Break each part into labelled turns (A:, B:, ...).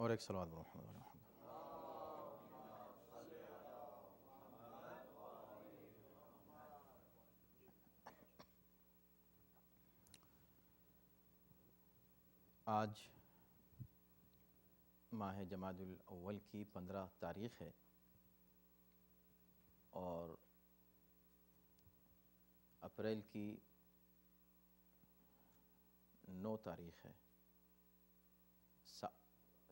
A: اور ایک صلوات محمد علیہ محمد۔ آج ماہ جمادی الاول کی 15 تاریخ ہے اور اپریل کی 9 تاریخ ہے،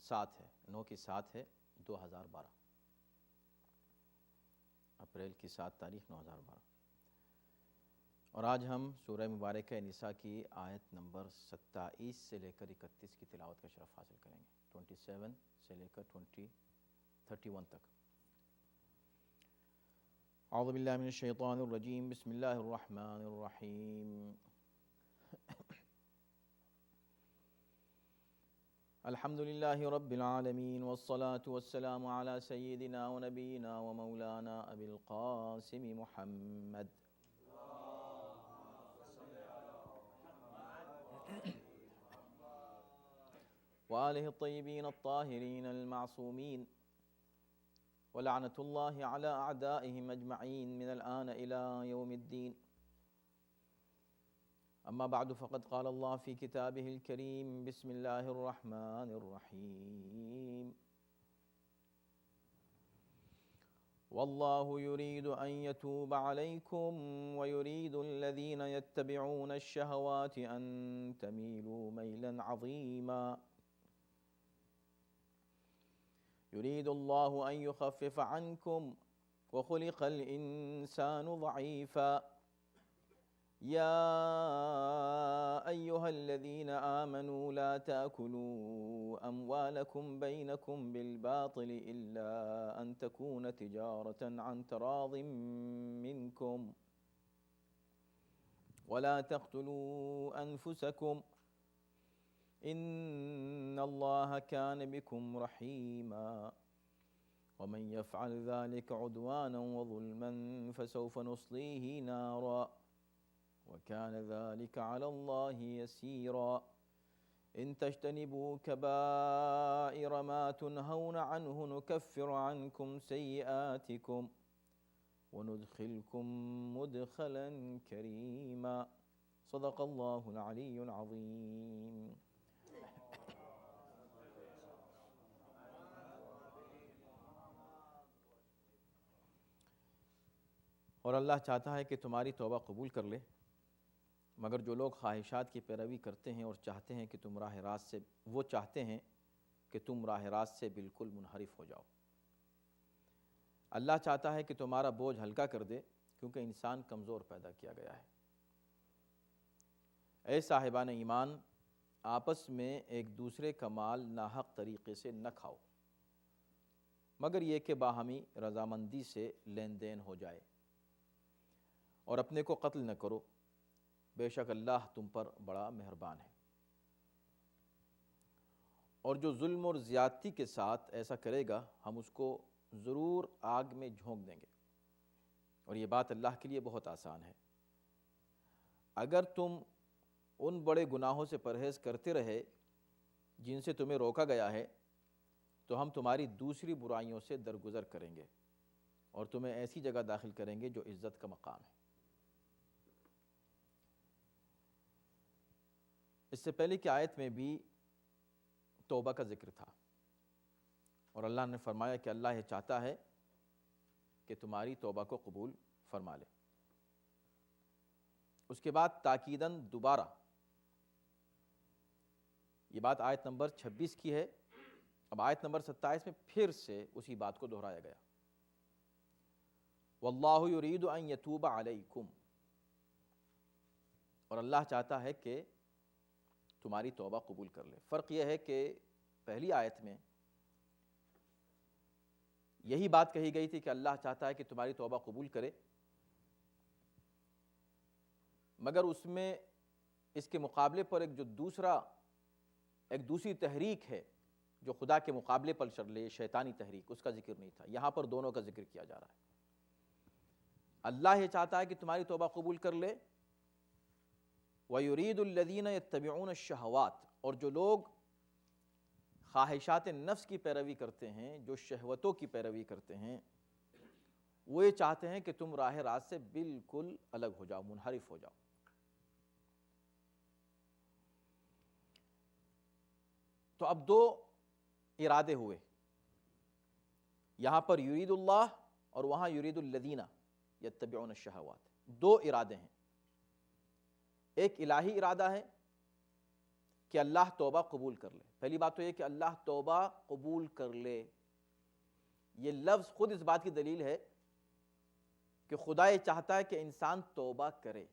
A: 7 ہے، 9 کی 7 ہے 2012، اپریل کی 7 تاریخ 2012۔ اور آج ہم سورہ مبارکہ نساء کی آیت نمبر 27 سے لے کر 31 کی تلاوت کا شرف حاصل کریں گے، 27 سے لے کر 31 تک۔ اعوذ باللہ من الشیطان الرجیم، بسم اللہ الرحمن الرحیم۔ الحمد للہ رب العالمین والصلاة والسلام علی سیدنا و نبینا و مولانا ابی القاسم محمد وآلہ الطیبین الطاہرین المعصومین ولعنۃ اللہ علی اعدائہم اجمعین من الآن الى یوم الدین۔ اما بعد فقد قال اللہ فی کتابہ الکریم، بسم اللہ الرحمن الرحیم۔ واللہ یرید ان یتوب علیکم ویرید الذین یتبعون الشہوات ان تمیلوا میلا عظیما۔ يريد الله أن يخفف عنكم وخلق الإنسان ضعيفا يا أيها الذين آمنوا لا تأكلوا أموالكم بينكم بالباطل إلا أن تكون تجارة عن تراض منكم ولا تقتلوا أنفسكم ان اللہ کان بکم رحیما ومن یفعل ذلك عدوانا وظلما فسوف نصلیہ نارا وکان ذلك علی اللہ یسیرا ان تجتنبوا کبائر ما تنہون عنہ نکفر عنکم سیئاتکم وندخلکم مدخلا کریما۔ صدق اللہ العلی العظیم۔ اور اللہ چاہتا ہے کہ تمہاری توبہ قبول کر لے، مگر جو لوگ خواہشات کی پیروی کرتے ہیں اور چاہتے ہیں کہ تم راہ راست سے راہ راست سے بالکل منحرف ہو جاؤ۔ اللہ چاہتا ہے کہ تمہارا بوجھ ہلکا کر دے، کیونکہ انسان کمزور پیدا کیا گیا ہے۔ اے صاحبان ایمان، آپس میں ایک دوسرے کا مال ناحق طریقے سے نہ کھاؤ، مگر یہ کہ باہمی رضامندی سے لین دین ہو جائے، اور اپنے کو قتل نہ کرو، بے شک اللہ تم پر بڑا مہربان ہے۔ اور جو ظلم اور زیادتی کے ساتھ ایسا کرے گا ہم اس کو ضرور آگ میں جھونک دیں گے، اور یہ بات اللہ کے لیے بہت آسان ہے۔ اگر تم ان بڑے گناہوں سے پرہیز کرتے رہے جن سے تمہیں روکا گیا ہے تو ہم تمہاری دوسری برائیوں سے درگزر کریں گے اور تمہیں ایسی جگہ داخل کریں گے جو عزت کا مقام ہے۔ اس سے پہلے کی آیت میں بھی توبہ کا ذکر تھا، اور اللہ نے فرمایا کہ اللہ یہ چاہتا ہے کہ تمہاری توبہ کو قبول فرما لے۔ اس کے بعد تاکیداً دوبارہ یہ بات آیت نمبر 26 کی ہے، اب آیت نمبر 27 میں پھر سے اسی بات کو دہرایا گیا۔ واللہ یرید ان یتوب علیکم، اور اللہ چاہتا ہے کہ تمہاری توبہ قبول کر لے۔ فرق یہ ہے کہ پہلی آیت میں یہی بات کہی گئی تھی کہ اللہ چاہتا ہے کہ تمہاری توبہ قبول کرے، مگر اس میں اس کے مقابلے پر ایک دوسری تحریک ہے جو خدا کے مقابلے پر چل رہی ہے، شیطانی تحریک، اس کا ذکر نہیں تھا۔ یہاں پر دونوں کا ذکر کیا جا رہا ہے۔ اللہ یہ چاہتا ہے کہ تمہاری توبہ قبول کر لے، وَيُرِيدُ الَّذِينَ يَتَّبِعُونَ الشَّهَوَاتِ، اور جو لوگ خواہشات نفس کی پیروی کرتے ہیں، جو شہوتوں کی پیروی کرتے ہیں، وہ یہ چاہتے ہیں کہ تم راہ راست سے بالکل الگ ہو جاؤ، منحرف ہو جاؤ۔ تو اب دو ارادے ہوئے، یہاں پر یرید اللہ اور وہاں یرید الذین یتبعون الشہوات، دو ارادے ہیں۔ ایک الہی ارادہ ہے کہ اللہ توبہ قبول کر لے۔ پہلی بات تو یہ کہ اللہ توبہ قبول کر لے، یہ لفظ خود اس بات کی دلیل ہے کہ خدا یہ چاہتا ہے کہ انسان توبہ کرے،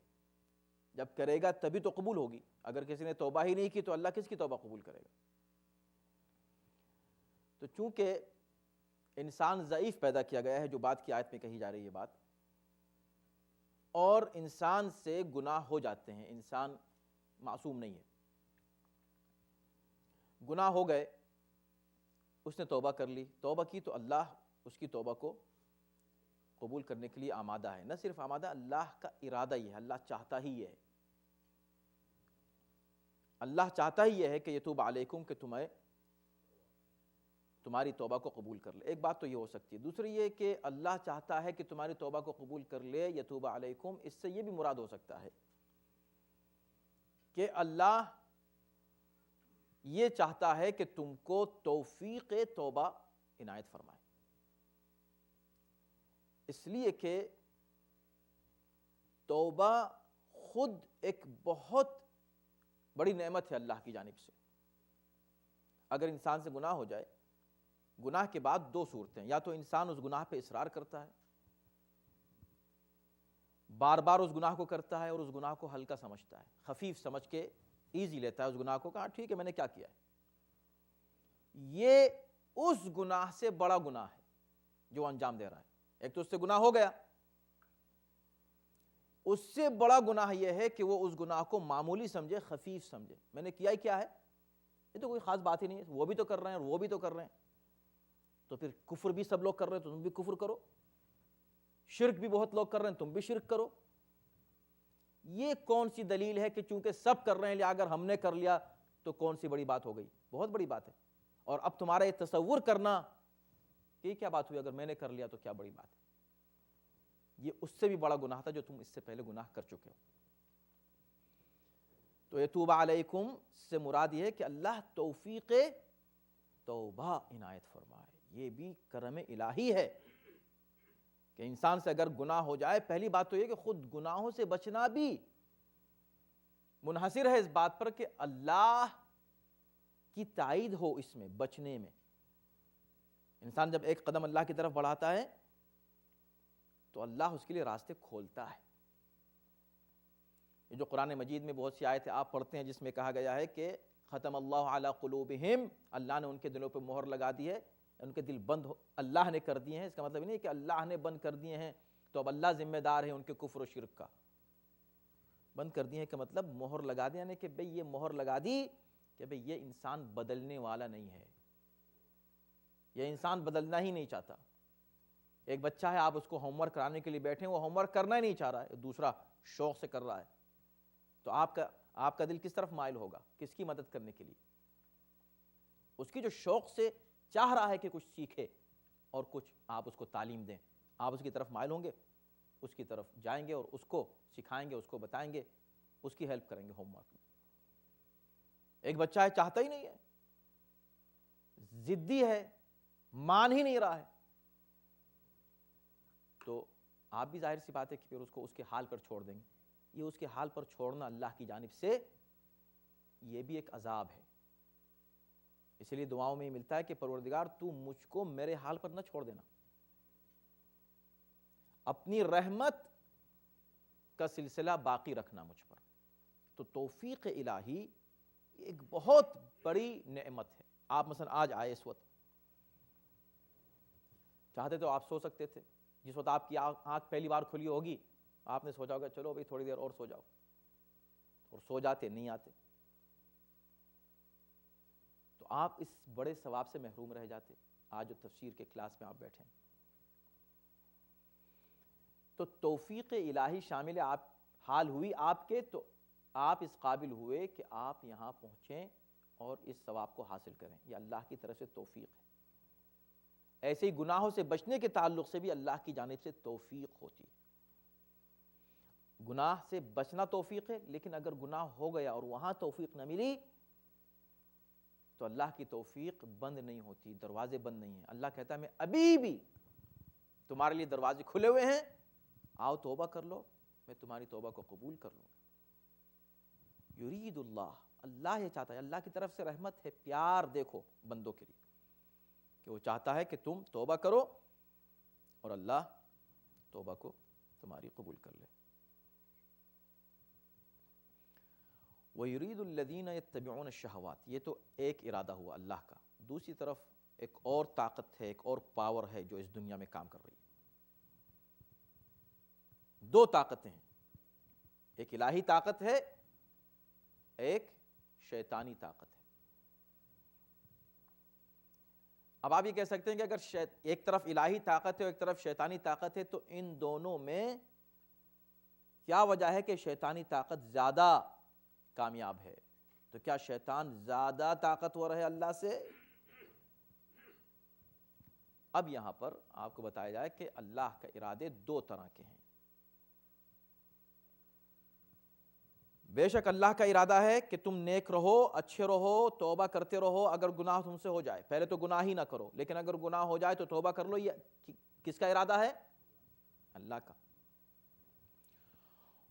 A: جب کرے گا تبھی تو قبول ہوگی۔ اگر کسی نے توبہ ہی نہیں کی تو اللہ کس کی توبہ قبول کرے گا؟ تو چونکہ انسان ضعیف پیدا کیا گیا ہے، جو بات کی آیت میں کہی جا رہی ہے بات، اور انسان سے گناہ ہو جاتے ہیں، انسان معصوم نہیں ہے، گناہ ہو گئے، اس نے توبہ کر لی، توبہ کی تو اللہ اس کی توبہ کو قبول کرنے کے لیے آمادہ ہے۔ نہ صرف آمادہ، اللہ کا ارادہ یہ ہے، اللہ چاہتا ہی یہ ہے، اللہ چاہتا ہی یہ ہے کہ یتوب علیکم، کہ تمہاری توبہ کو قبول کر لے۔ ایک بات تو یہ ہو سکتی ہے۔ دوسری یہ کہ اللہ چاہتا ہے کہ تمہاری توبہ کو قبول کر لے، یتوب علیکم، اس سے یہ بھی مراد ہو سکتا ہے کہ اللہ یہ چاہتا ہے کہ تم کو توفیق توبہ عنایت فرمائے، اس لیے کہ توبہ خود ایک بہت بڑی نعمت ہے اللہ کی جانب سے۔ اگر انسان سے گناہ ہو جائے، گناہ کے بعد دو صورتیں، یا تو انسان اس گناہ پہ اصرار کرتا ہے، بار بار اس گناہ کو کرتا ہے اور اس گناہ کو ہلکا سمجھتا ہے، خفیف سمجھ کے ایزی لیتا ہے اس گناہ کو، کہا ٹھیک ہے میں نے کیا کیا ہے۔ یہ اس گناہ سے بڑا گناہ ہے جو انجام دے رہا ہے۔ ایک تو اس سے گناہ ہو گیا، اس سے بڑا گناہ یہ ہے کہ وہ اس گناہ کو معمولی سمجھے، خفیف سمجھے، میں نے کیا ہی کیا ہے، یہ تو کوئی خاص بات ہی نہیں ہے، وہ بھی تو کر رہے ہیں اور وہ بھی تو کر رہے ہیں، تو پھر کفر بھی سب لوگ کر رہے ہیں تو تم بھی کفر کرو، شرک بھی بہت لوگ کر رہے ہیں تم بھی شرک کرو۔ یہ کون سی دلیل ہے کہ چونکہ سب کر رہے ہیں لہٰذا اگر ہم نے کر لیا تو کون سی بڑی بات ہو گئی؟ بہت بڑی بات ہے۔ اور اب تمہارا یہ تصور کرنا کہ یہ کیا بات ہوئی، اگر میں نے کر لیا تو کیا بڑی بات ہے، یہ اس سے بھی بڑا گناہ تھا جو تم اس سے پہلے گناہ کر چکے ہو۔ تو یتوب علیکم سے مراد یہ ہے کہ اللہ توفیق توبہ عنایت فرمائے، یہ بھی کرم الہی ہے کہ انسان سے اگر گناہ ہو جائے، پہلی بات تو یہ کہ خود گناہوں سے بچنا بھی منحصر ہے اس بات پر کہ اللہ کی تائید ہو اس میں بچنے میں۔ انسان جب ایک قدم اللہ کی طرف بڑھاتا ہے تو اللہ اس کے لیے راستے کھولتا ہے۔ یہ جو قرآن مجید میں بہت سی آیتیں آپ پڑھتے ہیں جس میں کہا گیا ہے کہ ختم اللہ علی قلوبہم، اللہ نے ان کے دلوں پہ مہر لگا دی ہے، ان کے دل بند اللہ نے کر دیے ہیں، اس کا مطلب نہیں ہے کہ اللہ نے بند کر دیے ہیں تو اب اللہ ذمہ دار ہے ان کے کفر و شرک کا۔ بند کر دیے ہیں کا مطلب مہر لگا دیا، یعنی کہ بھئی یہ مہر لگا دی کہ بھئی یہ انسان بدلنے والا نہیں ہے، یہ انسان بدلنا ہی نہیں چاہتا۔ ایک بچہ ہے، آپ اس کو ہوم ورک کرانے کے لیے بیٹھے ہیں، وہ ہوم ورک کرنا ہی نہیں چاہ رہا ہے، دوسرا شوق سے کر رہا ہے، تو آپ کا دل کس طرف مائل ہوگا؟ کس کی مدد کرنے کے لیے؟ اس کی جو شوق سے چاہ رہا ہے کہ کچھ سیکھے اور کچھ آپ اس کو تعلیم دیں، آپ اس کی طرف مائل ہوں گے، اس کی طرف جائیں گے اور اس کو سکھائیں گے، اس کو بتائیں گے، اس کی ہیلپ کریں گے ہوم ورک میں۔ ایک بچہ ہے چاہتا ہی نہیں ہے، ضدی ہے، مان ہی نہیں رہا ہے، تو آپ بھی ظاہر سی بات ہے کہ پھر اس کو اس کے حال پر چھوڑ دیں گے۔ یہ اس کے حال پر چھوڑنا اللہ کی جانب سے یہ بھی ایک عذاب ہے، اس لیے دعاؤں میں یہ ملتا ہے کہ پروردگار تو مجھ کو میرے حال پر نہ چھوڑ دینا، اپنی رحمت کا سلسلہ باقی رکھنا مجھ پر۔ تو توفیق الہی ایک بہت بڑی نعمت ہے۔ آپ مثلا آج آئے اس وقت، چاہتے تو آپ سو سکتے تھے، جس وقت آپ کی آنکھ پہلی بار کھلی ہوگی آپ نے سوچا ہوگا چلو بھائی تھوڑی دیر اور سو جاؤ، اور سو جاتے، نہیں آتے، تو آپ اس بڑے ثواب سے محروم رہ جاتے۔ آج جو تفسیر کے کلاس میں آپ بیٹھے ہیں، تو توفیق الہی شامل آپ حال ہوئی آپ کے، تو آپ اس قابل ہوئے کہ آپ یہاں پہنچیں اور اس ثواب کو حاصل کریں. یہ اللہ کی طرف سے توفیق ہے. ایسے ہی گناہوں سے بچنے کے تعلق سے بھی اللہ کی جانب سے توفیق ہوتی ہے. گناہ سے بچنا توفیق ہے، لیکن اگر گناہ ہو گیا اور وہاں توفیق نہ ملی تو اللہ کی توفیق بند نہیں ہوتی، دروازے بند نہیں ہیں. اللہ کہتا ہے میں ابھی بھی تمہارے لیے دروازے کھلے ہوئے ہیں، آؤ توبہ کر لو، میں تمہاری توبہ کو قبول کر لوں گا. یرید اللہ، اللہ یہ چاہتا ہے، اللہ کی طرف سے رحمت ہے، پیار دیکھو بندوں کے لیے کہ وہ چاہتا ہے کہ تم توبہ کرو اور اللہ توبہ کو تمہاری قبول کر لے. وَيُرِيدُ الَّذِينَ يَتَّبِعُونَ الشَّهَوَاتِ، یہ تو ایک ارادہ ہوا اللہ کا. دوسری طرف ایک اور طاقت ہے، ایک اور پاور ہے جو اس دنیا میں کام کر رہی ہے. دو طاقتیں ہیں، ایک الہی طاقت ہے، ایک شیطانی طاقت ہے. اب آپ یہ کہہ سکتے ہیں کہ اگر ایک طرف الہی طاقت ہے اور ایک طرف شیطانی طاقت ہے تو ان دونوں میں کیا وجہ ہے کہ شیطانی طاقت زیادہ کامیاب ہے؟ تو کیا شیطان زیادہ طاقتور ہے اللہ سے؟ اب یہاں پر آپ کو بتایا جائے کہ اللہ کا ارادے دو طرح کے ہیں. بے شک اللہ کا ارادہ ہے کہ تم نیک رہو، اچھے رہو، توبہ کرتے رہو. اگر گناہ تم سے ہو جائے، پہلے تو گناہ ہی نہ کرو، لیکن اگر گناہ ہو جائے تو توبہ کر لو. یہ کس کا ارادہ ہے؟ اللہ کا.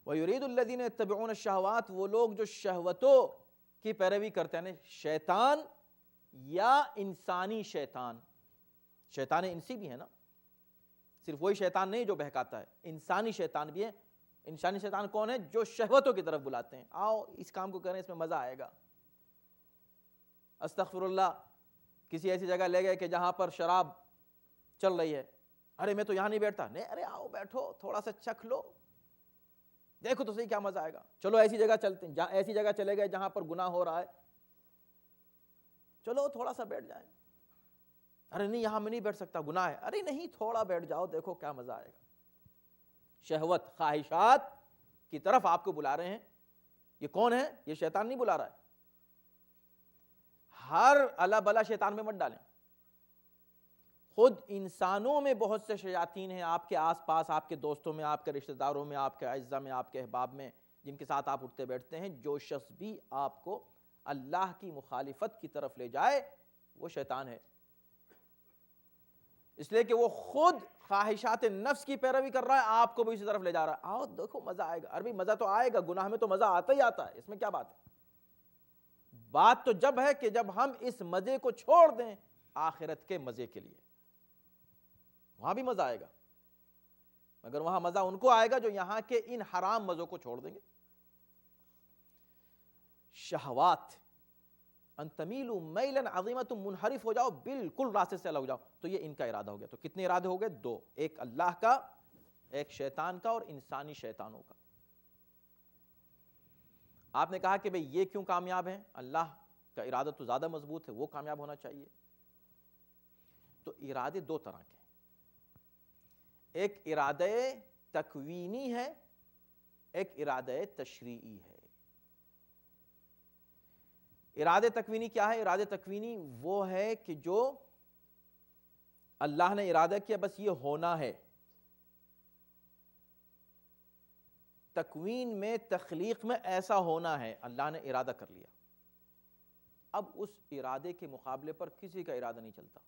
A: وَيُرِيدُ الَّذِينَ يَتَّبِعُونَ الشَّهَوَاتِ، وہ لوگ جو شہوتوں کی پیروی کرتے ہیں، شیطان یا انسانی شیطان. شیطان انسی بھی ہے نا، صرف وہی شیطان نہیں جو بہکاتا ہے، انسانی شیطان بھی ہے. انسانی شیطان کون ہے؟ جو شہوتوں کی طرف بلاتے ہیں، آؤ اس کام کو کریں، اس میں مزہ آئے گا. استغفر اللہ، کسی ایسی جگہ لے گئے کہ جہاں پر شراب چل رہی ہے، ارے میں تو یہاں نہیں بیٹھتا، نہیں ارے آؤ بیٹھو تھوڑا سا چکھ لو، دیکھو تو صحیح کیا مزہ آئے گا. چلو ایسی جگہ چلتے ہیں، ایسی جگہ چلے گئے جہاں پر گناہ ہو رہا ہے، چلو تھوڑا سا بیٹھ جائیں. ارے نہیں یہاں میں نہیں بیٹھ سکتا، گناہ ہے. ارے نہیں تھوڑا بیٹھ جاؤ، دیکھو کیا مزہ آئے گا. شہوت، خواہشات کی طرف آپ کو بلا رہے ہیں. یہ کون ہے؟ یہ شیطان نہیں بلا رہا ہے. ہر اللہ بلا شیطان میں مت ڈالیں. خود انسانوں میں بہت سے شیاطین ہیں آپ کے آس پاس، آپ کے دوستوں میں، آپ کے رشتہ داروں میں، آپ کے اعزاء میں، آپ کے احباب میں، جن کے ساتھ آپ اٹھتے بیٹھتے ہیں. جو شخص بھی آپ کو اللہ کی مخالفت کی طرف لے جائے وہ شیطان ہے. اس لیے کہ وہ خود خواہشات نفس کی پیروی کر رہا ہے، آپ کو بھی اسی طرف لے جا رہا ہے. آؤ دیکھو مزہ آئے گا. عربی مزہ تو آئے گا، گناہ میں تو مزہ آتا ہی آتا ہے، اس میں کیا بات ہے؟ بات تو جب ہے کہ جب ہم اس مزے کو چھوڑ دیں آخرت کے مزے کے لیے، وہاں بھی مزہ آئے گا. مگر وہاں مزہ ان کو آئے گا جو یہاں کے ان حرام مزوں کو چھوڑ دیں گے. شہوات، ان تمیلوا میلا عظیما، تم منحرف ہو جاؤ، بالکل راستے سے الگ ہو جاؤ. تو یہ ان کا ارادہ ہو گیا. تو کتنے ارادے ہو گئے؟ دو، ایک اللہ کا، ایک شیطان کا اور انسانی شیطانوں کا. آپ نے کہا کہ بھئی یہ کیوں کامیاب ہیں؟ اللہ کا ارادہ تو زیادہ مضبوط ہے، وہ کامیاب ہونا چاہیے. تو ارادے دو طرح کے ہیں، ایک ارادہ تکوینی ہے، ایک ارادہ تشریعی ہے. ارادہ تکوینی کیا ہے؟ ارادہ تکوینی وہ ہے کہ جو اللہ نے ارادہ کیا بس یہ ہونا ہے. تکوین میں، تخلیق میں ایسا ہونا ہے، اللہ نے ارادہ کر لیا. اب اس ارادے کے مقابلے پر کسی کا ارادہ نہیں چلتا،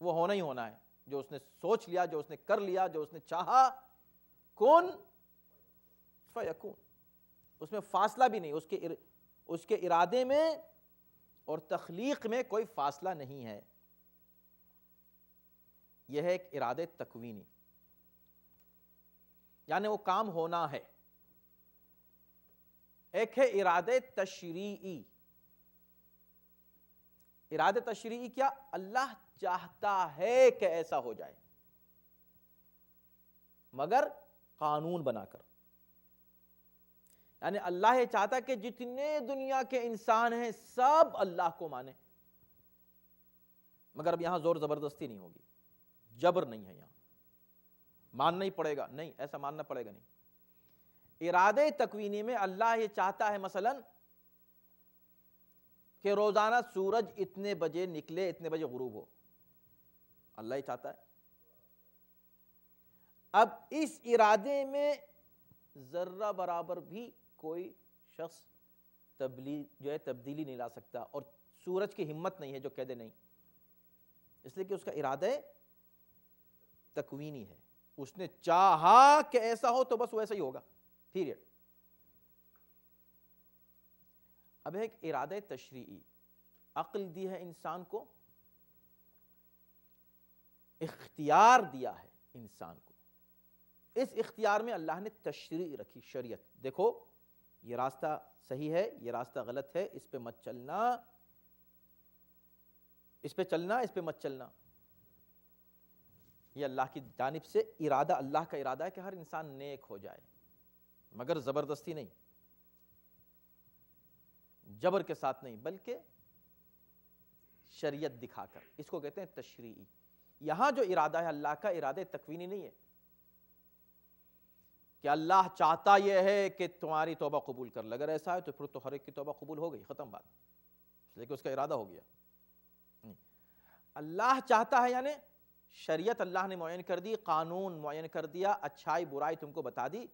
A: وہ ہونا ہی ہونا ہے. جو اس نے سوچ لیا، جو اس نے کر لیا، جو اس نے چاہا، کن فیکون. اس میں فاصلہ بھی نہیں، اس کے ارادے میں اور تخلیق میں کوئی فاصلہ نہیں ہے. یہ ہے ایک ارادہ تکوینی، یعنی وہ کام ہونا ہے. ایک ہے ارادہ تشریعی. ارادہ تشریعی کیا؟ اللہ چاہتا ہے کہ ایسا ہو جائے، مگر قانون بنا کر. یعنی اللہ یہ چاہتا کہ جتنے دنیا کے انسان ہیں سب اللہ کو مانیں، مگر اب یہاں زور زبردستی نہیں ہوگی، جبر نہیں ہے. یہاں ماننا ہی پڑے گا، نہیں ایسا ماننا پڑے گا نہیں. ارادہ تکوینی میں اللہ یہ چاہتا ہے مثلا کہ روزانہ سورج اتنے بجے نکلے، اتنے بجے غروب ہو، اللہ ہی چاہتا ہے۔ اب اس ارادے میں ذرہ برابر بھی کوئی شخص تبدیلی نہیں لا سکتا، اور سورج کی ہمت نہیں ہے جو کہہ دے نہیں، اس لیے کہ اس کا ارادہ تکوینی ہے، اس نے چاہا کہ ایسا ہو تو بس ویسا ہی ہوگا، پیریڈ۔ اب ایک ارادہ تشریعی، عقل دی ہے انسان کو، اختیار دیا ہے انسان کو، اس اختیار میں اللہ نے تشریع رکھی، شریعت، دیکھو یہ راستہ صحیح ہے، یہ راستہ غلط ہے، اس پہ مت چلنا، اس پہ چلنا، اس پہ مت چلنا۔ یہ اللہ کی جانب سے ارادہ، اللہ کا ارادہ ہے کہ ہر انسان نیک ہو جائے، مگر زبردستی نہیں، جبر کے ساتھ نہیں، بلکہ شریعت دکھا کر، اس کو کہتے ہیں تشریعی۔ یہاں جو ارادہ ہے اللہ کا ارادہ تکوینی نہیں ہے کہ اللہ چاہتا یہ ہے کہ تمہاری توبہ قبول کر لے، اگر ایسا ہے تو پھر تو ہر ایک کی توبہ قبول ہو گئی، ختم بات، اس لیے کہ اس کا ارادہ ہو گیا۔ نہیں، اللہ چاہتا ہے، یعنی شریعت اللہ نے معین کر دی، قانون معین کر دیا، اچھائی برائی تم کو بتا دی،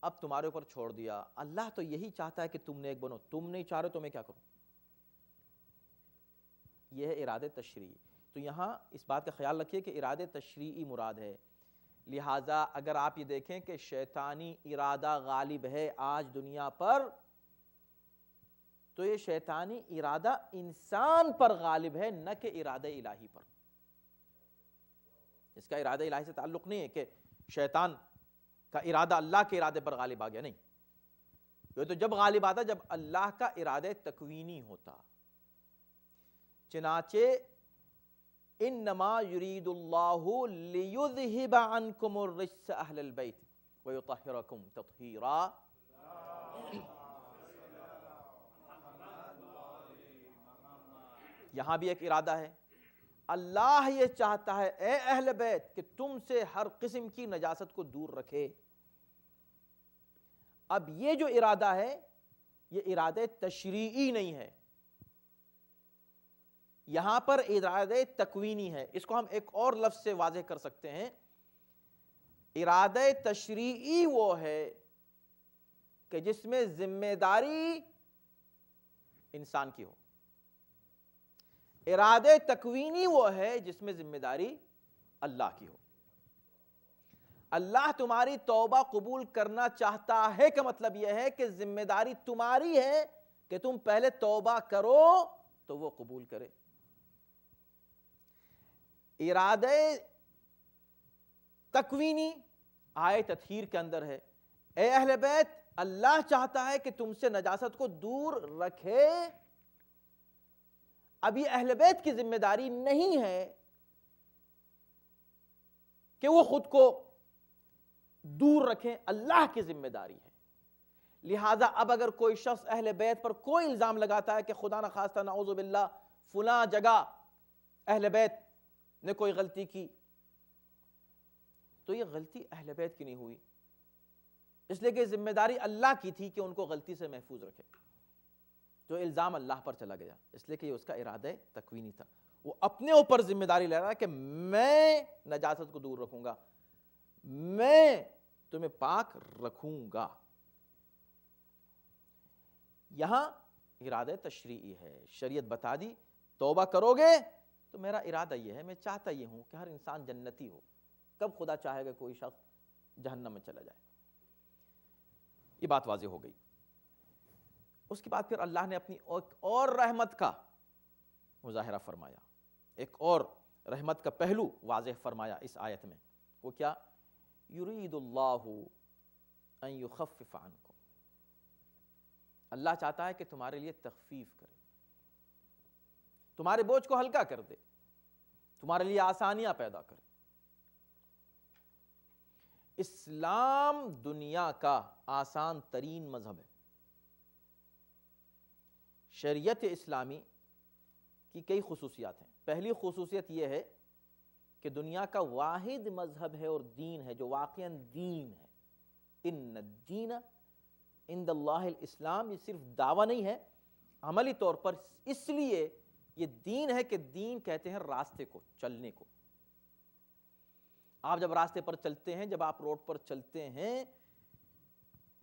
A: اب تمہارے اوپر چھوڑ دیا۔ اللہ تو یہی چاہتا ہے کہ تم نیک بنو، تم نہیں چاہ رہے تو میں کیا کروں؟ یہ ہے ارادہ تشریعی۔ تو یہاں اس بات کا خیال رکھیے کہ ارادہ تشریعی مراد ہے، لہٰذا اگر آپ یہ دیکھیں کہ شیطانی ارادہ غالب ہے آج دنیا پر، تو یہ شیطانی ارادہ انسان پر غالب ہے، نہ کہ ارادہ الہی پر۔ اس کا ارادہ الہی سے تعلق نہیں ہے کہ شیطان کا ارادہ اللہ کے ارادے پر غالب آ گیا، نہیں، یہ تو جب غالب آتا جب اللہ کا ارادہ تکوینی ہوتا۔ چنانچہ انما یرید اللہ لیذہب عنکم الرجس اہل البیت ویطہرکم تطہیرا۔ یہاں بھی ایک ارادہ ہے، اللہ یہ چاہتا ہے اے اہل بیت کہ تم سے ہر قسم کی نجاست کو دور رکھے۔ اب یہ جو ارادہ ہے یہ ارادہ تشریعی نہیں ہے، یہاں پر ارادہ تکوینی ہے۔ اس کو ہم ایک اور لفظ سے واضح کر سکتے ہیں، ارادہ تشریعی وہ ہے کہ جس میں ذمہ داری انسان کی ہو، ارادہ تکوینی وہ ہے جس میں ذمہ داری اللہ کی ہو۔ اللہ تمہاری توبہ قبول کرنا چاہتا ہے کا مطلب یہ ہے کہ ذمہ داری تمہاری ہے کہ تم پہلے توبہ کرو تو وہ قبول کرے۔ ارادہ تکوینی آیہ تطہیر کے اندر ہے، اے اہل بیت اللہ چاہتا ہے کہ تم سے نجاست کو دور رکھے۔ اب یہ اہل بیت کی ذمہ داری نہیں ہے کہ وہ خود کو دور رکھیں، اللہ کی ذمہ داری ہے۔ لہٰذا اب اگر کوئی شخص اہل بیت پر کوئی الزام لگاتا ہے کہ خدا نخواستہ نعوذ باللہ فلاں جگہ اہل بیت نے کوئی غلطی کی، تو یہ غلطی اہل بیت کی نہیں ہوئی، اس لیے کہ ذمہ داری اللہ کی تھی کہ ان کو غلطی سے محفوظ رکھے، تو الزام اللہ پر چلا گیا، اس لیے کہ یہ اس کا ارادہ تکوینی تھا۔ وہ اپنے اوپر ذمہ داری لے رہا ہے کہ میں نجاست کو دور رکھوں گا، میں تمہیں پاک رکھوں گا۔ یہاں ارادہ تشریعی ہے، شریعت بتا دی توبہ کرو گے تو میرا ارادہ یہ ہے، میں چاہتا یہ ہوں کہ ہر انسان جنتی ہو۔ کب خدا چاہے گا کوئی شخص جہنم میں چلا جائے؟ یہ بات واضح ہو گئی۔ اس کے بعد پھر اللہ نے اپنی ایک اور رحمت کا مظاہرہ فرمایا، ایک اور رحمت کا پہلو واضح فرمایا اس آیت میں۔ وہ کیا؟ یرید اللہ ان یخفف عنکم، اللہ چاہتا ہے کہ تمہارے لیے تخفیف کرے، تمہارے بوجھ کو ہلکا کر دے، تمہارے لیے آسانیاں پیدا کرے۔ اسلام دنیا کا آسان ترین مذہب ہے۔ شریعت اسلامی کی کئی خصوصیات ہیں۔ پہلی خصوصیت یہ ہے کہ دنیا کا واحد مذہب ہے اور دین ہے جو واقعاً دین ہے۔ ان الدین عند اللہ الاسلام، یہ صرف دعویٰ نہیں ہے عملی طور پر اس لیے یہ دین ہے کہ دین کہتے ہیں راستے کو، چلنے کو. آپ جب راستے پر چلتے ہیں، جب آپ روڈ پر چلتے ہیں،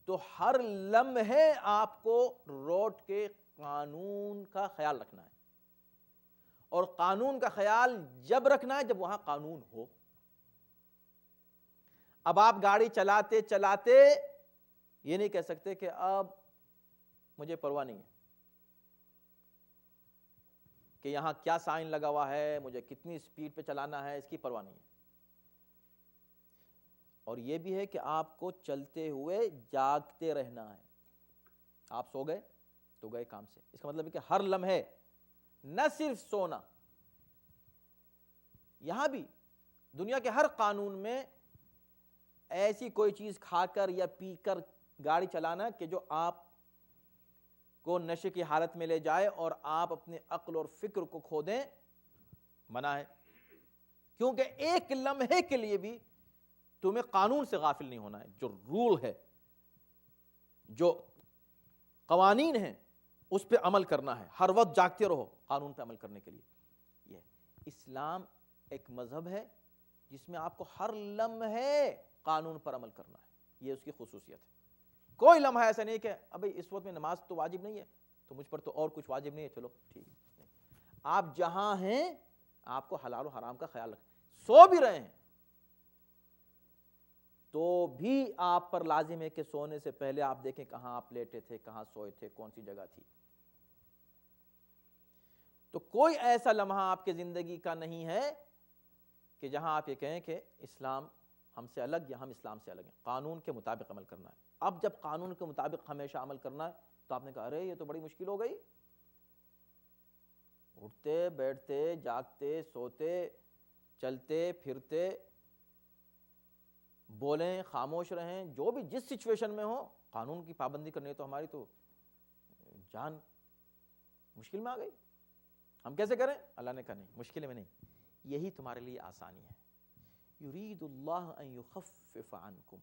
A: تو ہر لمحے آپ کو روڈ کے قانون کا خیال رکھنا ہے، اور قانون کا خیال جب رکھنا ہے جب وہاں قانون ہو. اب آپ گاڑی چلاتے چلاتے یہ نہیں کہہ سکتے کہ اب مجھے پرواہ نہیں ہے کہ یہاں کیا سائن لگا ہوا ہے، مجھے کتنی سپیڈ پہ چلانا ہے، اس کی پرواہ نہیں ہے. اور یہ بھی ہے کہ آپ کو چلتے ہوئے جاگتے رہنا ہے. آپ سو گئے تو گئے کام سے. اس کا مطلب ہے کہ ہر لمحے نہ صرف سونا، یہاں بھی دنیا کے ہر قانون میں ایسی کوئی چیز کھا کر یا پی کر گاڑی چلانا کہ جو آپ کو نشے کی حالت میں لے جائے اور آپ اپنے عقل اور فکر کو کھو دیں، منع ہے. کیونکہ ایک لمحے کے لیے بھی تمہیں قانون سے غافل نہیں ہونا ہے. جو رول ہے، جو قوانین ہیں، اس پہ عمل کرنا ہے. ہر وقت جاگتے رہو قانون پہ عمل کرنے کے لیے. یہ اسلام ایک مذہب ہے جس میں آپ کو ہر لمحے قانون پر عمل کرنا ہے. یہ اس کی خصوصیت ہے. کوئی لمحہ ایسا نہیں کہ ابھی اس وقت میں نماز تو واجب نہیں ہے تو مجھ پر تو اور کچھ واجب نہیں ہے، چلو ٹھیک ہے. آپ جہاں ہیں آپ کو حلال و حرام کا خیال رکھیں. سو بھی رہے ہیں تو بھی آپ پر لازم ہے کہ سونے سے پہلے آپ دیکھیں کہاں آپ لیٹے تھے، کہاں سوئے تھے، کون سی جگہ تھی. تو کوئی ایسا لمحہ آپ کی زندگی کا نہیں ہے کہ جہاں آپ یہ کہیں کہ اسلام ہم سے الگ یا ہم اسلام سے الگ ہیں. قانون کے مطابق عمل کرنا ہے. اب جب قانون کے مطابق ہمیشہ عمل کرنا ہے تو آپ نے کہا ارے یہ تو بڑی مشکل ہو گئی. اٹھتے بیٹھتے جاگتے سوتے چلتے پھرتے، بولیں خاموش رہیں، جو بھی جس سچویشن میں ہو قانون کی پابندی کرنی ہے تو ہماری تو جان مشکل میں آ گئی. ہم کیسے کریں؟ اللہ نے کہا نہیں، مشکل میں نہیں، یہی تمہارے لیے آسانی ہے. یرید اللہ ان یخفف عنکم،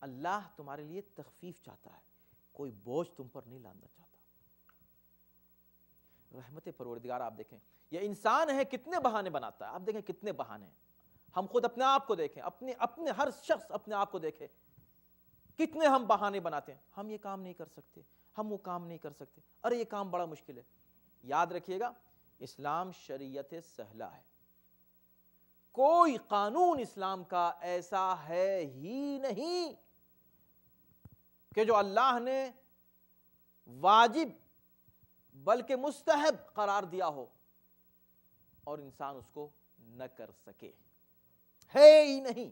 A: اللہ تمہارے لیے تخفیف چاہتا ہے، کوئی بوجھ تم پر نہیں لانا چاہتا. رحمت پروردگار آپ دیکھیں، یہ انسان ہے کتنے بہانے بناتا ہے. آپ دیکھیں کتنے بہانے ہیں. ہم خود اپنے آپ کو دیکھیں، اپنے ہر شخص اپنے آپ کو دیکھے، کتنے ہم بہانے بناتے ہیں. ہم یہ کام نہیں کر سکتے، ہم وہ کام نہیں کر سکتے، ارے یہ کام بڑا مشکل ہے. یاد رکھیے گا اسلام شریعت سہلہ ہے. کوئی قانون اسلام کا ایسا ہے ہی نہیں کہ جو اللہ نے واجب بلکہ مستحب قرار دیا ہو اور انسان اس کو نہ کر سکے. ہے ہی نہیں.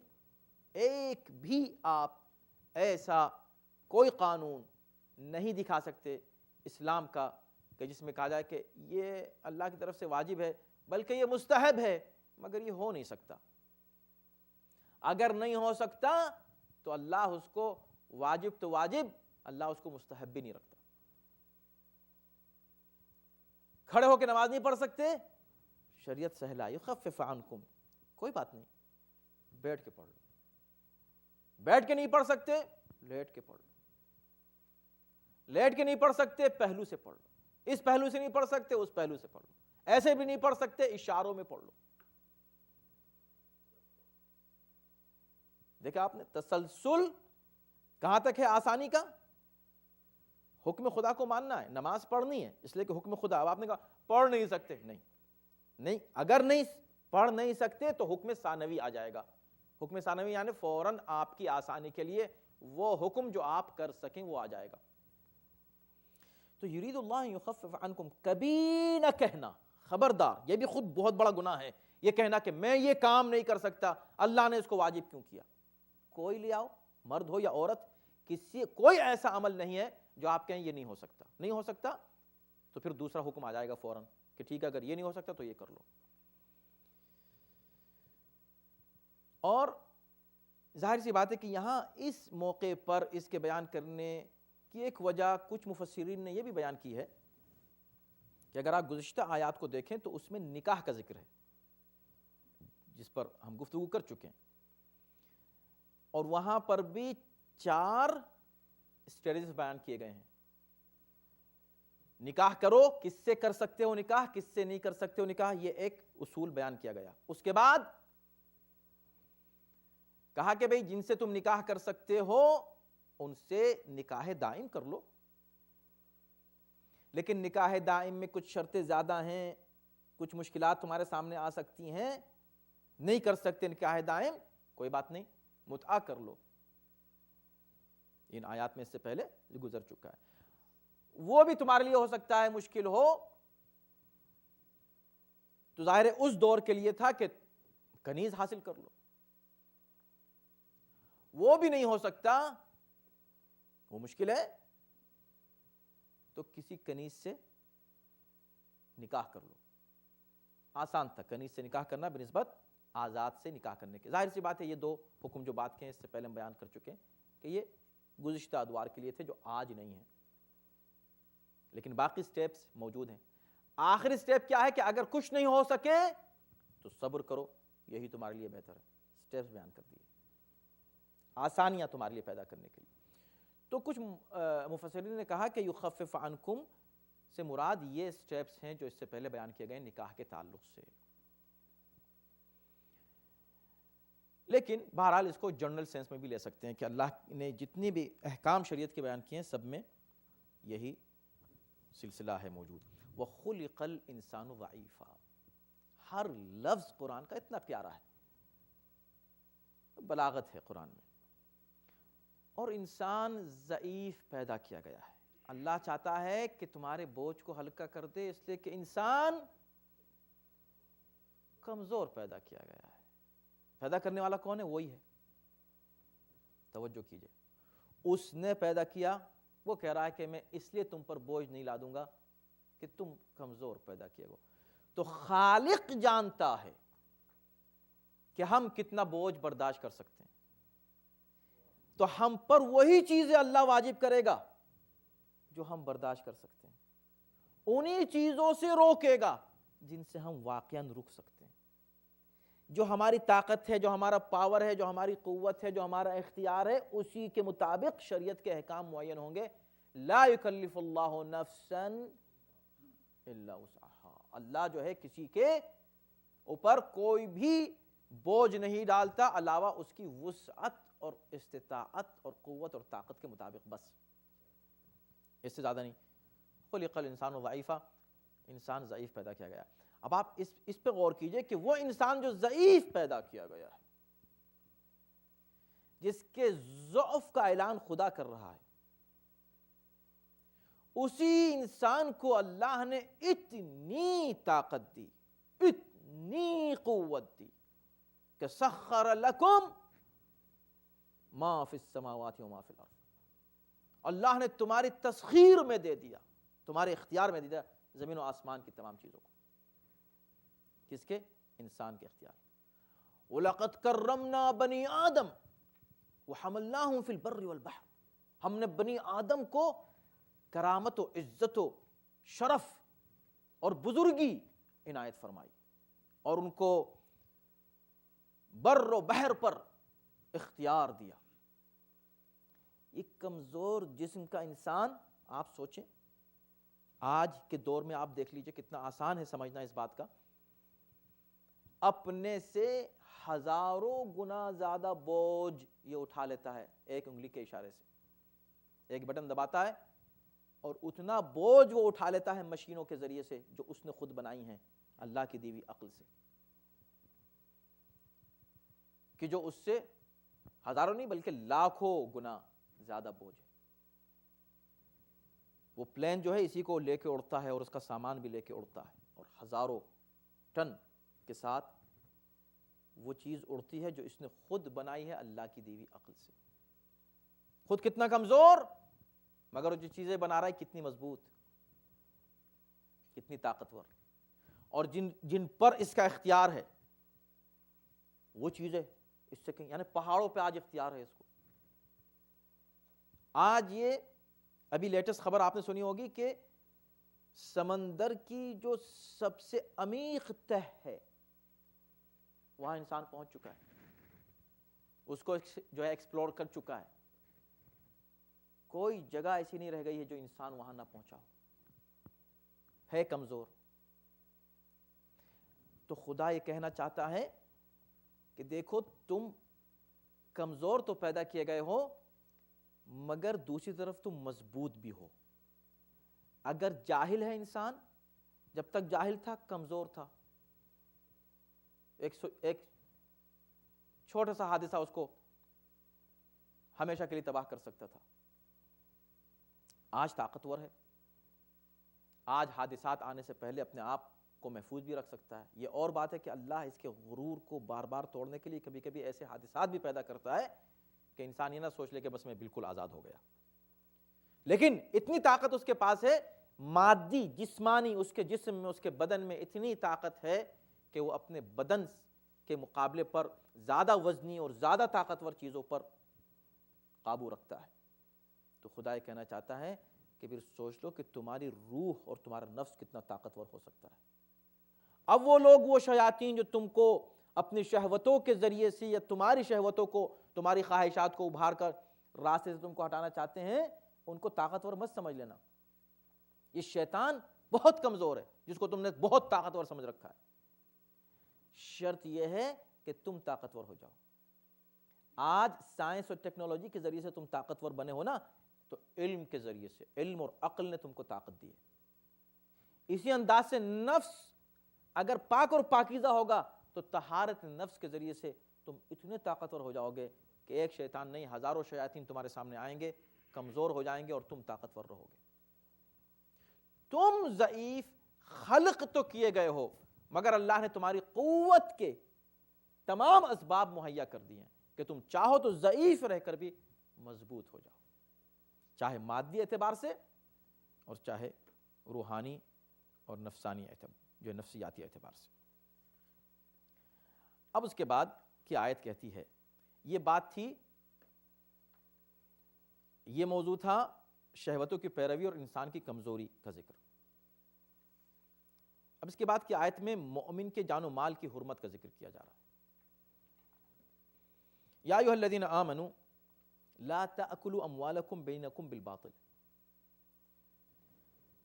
A: ایک بھی آپ ایسا کوئی قانون نہیں دکھا سکتے اسلام کا کہ جس میں کہا جائے کہ یہ اللہ کی طرف سے واجب ہے بلکہ یہ مستحب ہے، مگر یہ ہو نہیں سکتا. اگر نہیں ہو سکتا تو اللہ اس کو واجب تو واجب، اللہ اس کو مستحب بھی نہیں رکھتا. کھڑے ہو کے نماز نہیں پڑھ سکتے، شریعت سہلا یخفف عنکم، کوئی بات نہیں، بیٹھ کے پڑھ لو. بیٹھ کے نہیں پڑھ سکتے، لیٹ کے پڑھ لو. لیٹ کے نہیں پڑھ سکتے، پہلو سے پڑھ لو. اس پہلو سے نہیں پڑھ سکتے، اس پہلو سے پڑھ لو. ایسے بھی نہیں پڑھ سکتے، اشاروں میں پڑھ لو. دیکھا آپ نے تسلسل کہاں تک ہے آسانی کا. حکم خدا کو ماننا ہے، نماز پڑھنی ہے اس لیے کہ حکم خدا. اب آپ نے کہا پڑھ نہیں سکتے، نہیں، اگر نہیں پڑھ نہیں سکتے تو حکم ثانوی آ جائے گا. حکم ثانوی یعنی فوراً آپ کی آسانی کے لیے وہ حکم جو آپ کر سکیں وہ آ جائے گا. تو یرید اللہ یخفف عنکم، کبھی نہ کہنا، خبردار، یہ بھی خود بہت بڑا گناہ ہے یہ کہنا کہ میں یہ کام نہیں کر سکتا، اللہ نے اس کو واجب کیوں کیا. کوئی لے آؤ، مرد ہو یا عورت، کوئی ایسا عمل نہیں ہے جو آپ کہیں یہ نہیں ہو سکتا. نہیں ہو سکتا تو پھر دوسرا حکم آ جائے گا فوراً کہ ٹھیک ہے اگر یہ نہیں ہو سکتا تو یہ کر لو. اور ظاہر سی بات ہے کہ یہاں اس موقع پر اس کے بیان کرنے کی ایک وجہ کچھ مفسرین نے یہ بھی بیان کی ہے کہ اگر آپ گزشتہ آیات کو دیکھیں تو اس میں نکاح کا ذکر ہے جس پر ہم گفتگو کر چکے ہیں، اور وہاں پر بھی 4 اسٹیجز بیان کیے گئے ہیں. نکاح کرو، کس سے کر سکتے ہو نکاح، کس سے نہیں کر سکتے ہو نکاح، یہ ایک اصول بیان کیا گیا. اس کے بعد کہا کہ بھئی جن سے تم نکاح کر سکتے ہو ان سے نکاح دائم کر لو، لیکن نکاح دائم میں کچھ شرطیں زیادہ ہیں، کچھ مشکلات تمہارے سامنے آ سکتی ہیں، نہیں کر سکتے نکاح دائم، کوئی بات نہیں، متعہ کر لو. ان آیات میں اس سے پہلے گزر چکا ہے. وہ بھی تمہارے لیے ہو سکتا ہے مشکل ہو، تو ظاہر ہے اس دور کے لیے تھا کہ کنیز حاصل کر لو. وہ بھی نہیں ہو سکتا، وہ مشکل ہے، تو کسی کنیز سے نکاح کر لو. آسان تھا کنیز سے نکاح کرنا بنسبت آزاد سے نکاح کرنے کے. ظاہر سی بات ہے یہ دو حکم جو بات کے ہیں اس سے پہلے ہم بیان کر چکے ہیں کہ یہ گزشتہ ادوار کے لیے تھے جو آج نہیں ہیں، لیکن باقی سٹیپس موجود ہیں. آخری سٹیپ کیا ہے کہ اگر کچھ نہیں ہو سکے تو صبر کرو، یہی تمہارے لیے بہتر ہے. سٹیپس بیان کر دیے، آسانیاں تمہارے لیے پیدا کرنے کے لیے. تو کچھ مفسرین نے کہا کہ یخفف عنکم سے مراد یہ سٹیپس ہیں جو اس سے پہلے بیان کیے گئے نکاح کے تعلق سے. لیکن بہرحال اس کو جنرل سینس میں بھی لے سکتے ہیں کہ اللہ نے جتنی بھی احکام شریعت کے بیان کیے ہیں سب میں یہی سلسلہ ہے موجود. وَخُلِقَ الْإِنسَانُ ضَعِيفًا، ہر لفظ قرآن کا اتنا پیارا ہے، بلاغت ہے قرآن میں. اور انسان ضعیف پیدا کیا گیا ہے. اللہ چاہتا ہے کہ تمہارے بوجھ کو ہلکا کر دے، اس لیے کہ انسان کمزور پیدا کیا گیا ہے. پیدا کرنے والا کون ہے؟ وہی ہے. توجہ کیجئے، اس نے پیدا کیا، وہ کہہ رہا ہے کہ میں اس لیے تم پر بوجھ نہیں لا دوں گا کہ تم کمزور پیدا کیے ہو. تو خالق جانتا ہے کہ ہم کتنا بوجھ برداشت کر سکتے ہیں، تو ہم پر وہی چیزیں اللہ واجب کرے گا جو ہم برداشت کر سکتے ہیں، انہی چیزوں سے روکے گا جن سے ہم واقعاً رک سکتے ہیں. جو ہماری طاقت ہے، جو ہمارا پاور ہے، جو ہماری قوت ہے، جو ہمارا اختیار ہے، اسی کے مطابق شریعت کے احکام معین ہوں گے. لا یکلف اللہ نفسا الا وسعہا. اللہ جو ہے کسی کے اوپر کوئی بھی بوجھ نہیں ڈالتا علاوہ اس کی وسعت اور استطاعت اور قوت اور طاقت کے مطابق، بس اس سے زیادہ نہیں. خلق الانسان ضعیفا، انسان ضعیف پیدا کیا گیا. اب آپ اس پہ غور کیجئے کہ وہ انسان جو ضعیف پیدا کیا گیا ہے، جس کے ضعف کا اعلان خدا کر رہا ہے، اسی انسان کو اللہ نے اتنی طاقت دی، اتنی قوت دی کہ سخر لکم ما فی السماوات وما فی الارض. اللہ نے تمہاری تسخیر میں دے دیا، تمہارے اختیار میں دے دیا زمین و آسمان کی تمام چیزوں کو. کس کے؟ انسان کے اختیار. وَلَقَدْ كَرَّمْنَا بَنِي آدَمَ وَحَمَلْنَاهُمْ فِي الْبَرِّ وَالْبَحْرِ. ہم نے بنی آدم کو کرامت و عزت و شرف اور بزرگی عنایت فرمائی اور ان کو بر و بحر پر اختیار دیا. یہ کمزور جسم کا انسان، آپ سوچیں آج کے دور میں آپ دیکھ لیجئے کتنا آسان ہے سمجھنا اس بات کا، اپنے سے ہزاروں گنا زیادہ بوجھ یہ اٹھا لیتا ہے ایک انگلی کے اشارے سے. ایک بٹن دباتا ہے اور اتنا بوجھ وہ اٹھا لیتا ہے مشینوں کے ذریعے سے جو اس نے خود بنائی ہیں اللہ کی دی ہوئی عقل سے، کہ جو اس سے ہزاروں نہیں بلکہ لاکھوں گنا زیادہ بوجھ ہے. وہ پلین جو ہے اسی کو لے کے اڑتا ہے اور اس کا سامان بھی لے کے اڑتا ہے، اور ہزاروں ٹن کے ساتھ وہ چیز اڑتی ہے جو اس نے خود بنائی ہے اللہ کی دی ہوئی عقل سے. خود کتنا کمزور، مگر جو چیزیں بنا رہا ہے کتنی مضبوط، کتنی طاقتور. اور جن پر اس کا اختیار ہے وہ چیزیں اس سے کہیں، یعنی پہاڑوں پہ آج اختیار ہے اس کو. آج یہ ابھی لیٹسٹ خبر آپ نے سنی ہوگی کہ سمندر کی جو سب سے عمیق تہ ہے وہاں انسان پہنچ چکا ہے، اس کو جو ہے ایکسپلور کر چکا ہے. کوئی جگہ ایسی نہیں رہ گئی ہے جو انسان وہاں نہ پہنچا ہو. ہے کمزور. تو خدا یہ کہنا چاہتا ہے کہ دیکھو تم کمزور تو پیدا کیے گئے ہو مگر دوسری طرف تم مضبوط بھی ہو. اگر جاہل ہے انسان، جب تک جاہل تھا کمزور تھا، ایک چھوٹا سا حادثہ اس کو ہمیشہ کے لیے تباہ کر سکتا تھا. آج طاقتور ہے، آج حادثات آنے سے پہلے اپنے آپ کو محفوظ بھی رکھ سکتا ہے. یہ اور بات ہے کہ اللہ اس کے غرور کو بار بار توڑنے کے لیے کبھی کبھی ایسے حادثات بھی پیدا کرتا ہے کہ انسان یہ نہ سوچ لے کہ بس میں بالکل آزاد ہو گیا. لیکن اتنی طاقت اس کے پاس ہے، مادی جسمانی اس کے جسم میں، اس کے بدن میں اتنی طاقت ہے کہ وہ اپنے بدن کے مقابلے پر زیادہ وزنی اور زیادہ طاقتور چیزوں پر قابو رکھتا ہے. تو خدا یہ کہنا چاہتا ہے کہ پھر سوچ لو کہ تمہاری روح اور تمہارا نفس کتنا طاقتور ہو سکتا ہے. اب وہ لوگ، وہ شیاطین جو تم کو اپنی شہوتوں کے ذریعے سے یا تمہاری شہوتوں کو، تمہاری خواہشات کو ابھار کر راستے سے تم کو ہٹانا چاہتے ہیں، ان کو طاقتور مت سمجھ لینا. یہ شیطان بہت کمزور ہے جس کو تم نے بہت طاقتور سمجھ رکھا ہے. شرط یہ ہے کہ تم طاقتور ہو جاؤ. آج سائنس اور ٹیکنالوجی کے ذریعے سے تم طاقتور بنے ہو نا، تو علم کے ذریعے سے، علم اور عقل نے تم کو طاقت دی ہے. اسی انداز سے نفس اگر پاک اور پاکیزہ ہوگا تو طہارت نفس کے ذریعے سے تم اتنے طاقتور ہو جاؤ گے کہ ایک شیطان نہیں، ہزاروں شیاطین تمہارے سامنے آئیں گے، کمزور ہو جائیں گے اور تم طاقتور رہو گے. تم ضعیف خلق تو کیے گئے ہو مگر اللہ نے تمہاری قوت کے تمام اسباب مہیا کر دیے ہیں کہ تم چاہو تو ضعیف رہ کر بھی مضبوط ہو جاؤ، چاہے مادی اعتبار سے اور چاہے روحانی اور نفسانی اعتبار، جو نفسیاتی اعتبار سے. اب اس کے بعد کی آیت کہتی ہے، یہ بات تھی، یہ موضوع تھا شہوتوں کی پیروی اور انسان کی کمزوری کا ذکر. اب اس کے بعد کی آیت میں مومن کے جان و مال کی حرمت کا ذکر کیا جا رہا ہے. یا ایھا الذین آمنوا لا تأکلوا اموالکم بینکم بالباطل.